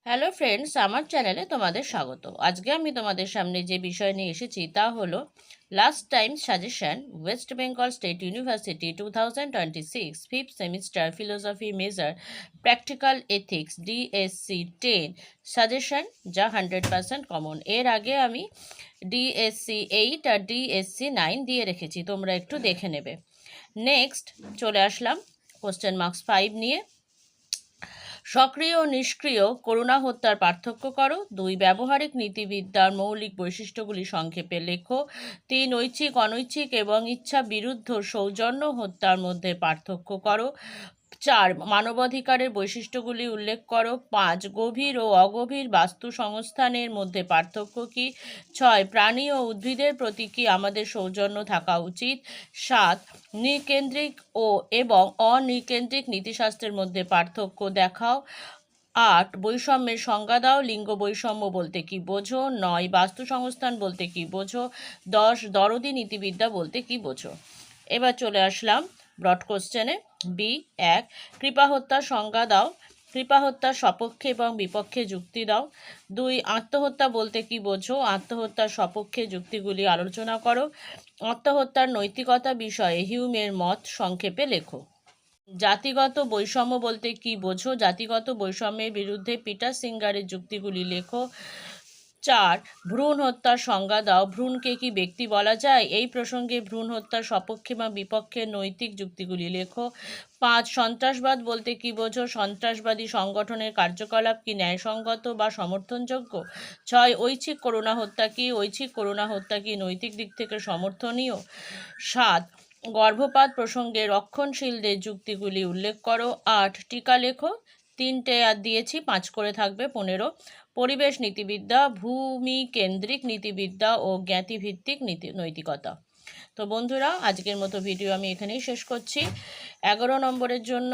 Hello friends, আমার চ্যানেলে তোমাদের স্বাগত। আজকে আমি তোমাদের সামনে যে বিষয় নিয়ে এসেছি তা হলো last time suggestion West Bengal state university 2026 fifth semester philosophy major practical ethics DSC 10 suggestion, যা 100% কমন। এর আগে আমি ডিএসসি 8 আর ডিএসসি 9 দিয়ে রেখেছি, তোমরা একটু দেখে নেবে। নেক্সট চলে আসলাম কোশ্চেন মার্কস 5 নিয়ে। সক্রিয় ও নিষ্ক্রিয় করুণা হত্যার পার্থক্য করো। 2 ব্যবহারিক নীতিবিদ্যার মৌলিক বৈশিষ্ট্যগুলি সংক্ষেপে লেখো। 3 ঐচ্ছিক, অনৈচ্ছিক এবং ইচ্ছা বিরুদ্ধ সৌজন্য হত্যার মধ্যে পার্থক্য করো। 4 মানবাধিকারের বৈশিষ্ট্যগুলি উল্লেখ করো। 5 গভীর ও অগভীর বাস্তু সংস্থানের মধ্যে পার্থক্য কী। 6 প্রাণী ও উদ্ভিদের প্রতি কি আমাদের সৌজন্য থাকা উচিত। 7 নৃকেন্দ্রিক এবং অনৃকেন্দ্রিক নীতিশাস্ত্রের মধ্যে পার্থক্য দেখাও। 8 বৈষম্যের সংজ্ঞা দাও। লিঙ্গ বৈষম্য বলতে কি বোঝো। 9 বাস্তু সংস্থান বলতে কি বোঝো। 10 দরদি নীতিবিদ্যা বলতে কি বোঝো। এবার চলে আসলাম ব্রড কোশ্চেনে। B1 কৃপা হত্যার সংজ্ঞা দাও। কৃপা হত্যার সপক্ষে এবং বিপক্ষে যুক্তি দাও। 2 আত্মহত্যা বলতে কি বোঝো। আত্মহত্যার সপক্ষে যুক্তিগুলি আলোচনা করো। আত্মহত্যার নৈতিকতা বিষয়ে হিউমের মত সংক্ষেপে লেখো। জাতিগত বৈষম্য বলতে কি বোঝো। জাতিগত বৈষম্যের বিরুদ্ধে পিটার সিঙ্গারের যুক্তিগুলি লেখো। 4 ভ্রূণ হত্যার সংজ্ঞা দাও। ভ্রূণকে কি ব্যক্তি বলা যায়। এই প্রসঙ্গে ভ্রূণ হত্যার সপক্ষে বা বিপক্ষে নৈতিক যুক্তিগুলি লেখো। 5 সন্ত্রাসবাদ বলতে কি বোঝো। সন্ত্রাসবাদী সংগঠনের কার্যকলাপ কি ন্যায়সঙ্গত বা সমর্থনযোগ্য। 6 ঐচ্ছিক করুণা হত্যা কি। ঐচ্ছিক করুণা হত্যা কি নৈতিক দিক থেকে সমর্থনীয়। 7 গর্ভপাত প্রসঙ্গে রক্ষণশীলদের যুক্তিগুলি উল্লেখ করো। 8 টিকা লেখো। 3টে আর দিয়েছি, 5 করে থাকবে 15। পরিবেশ নীতিবিদ্যা, ভূমি কেন্দ্রিক নীতিবিদ্যা ও জ্ঞাতিভিত্তিক নৈতিকতা। তো বন্ধুরা, আজকের মতো ভিডিও আমি এখানেই শেষ করছি। 11 নম্বরের জন্য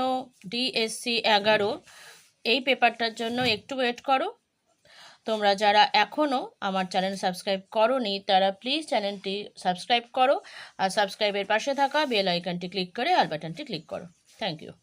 ডিএসসি 11 এই পেপারটার জন্য একটু ওয়েট করো। তোমরা যারা এখনও আমার চ্যানেল সাবস্ক্রাইব করোনি তারা প্লিজ চ্যানেলটি সাবস্ক্রাইব করো, আর সাবস্ক্রাইবের পাশে থাকা বেল আইকনটি ক্লিক করে অল বাটনটি ক্লিক করো। Thank you.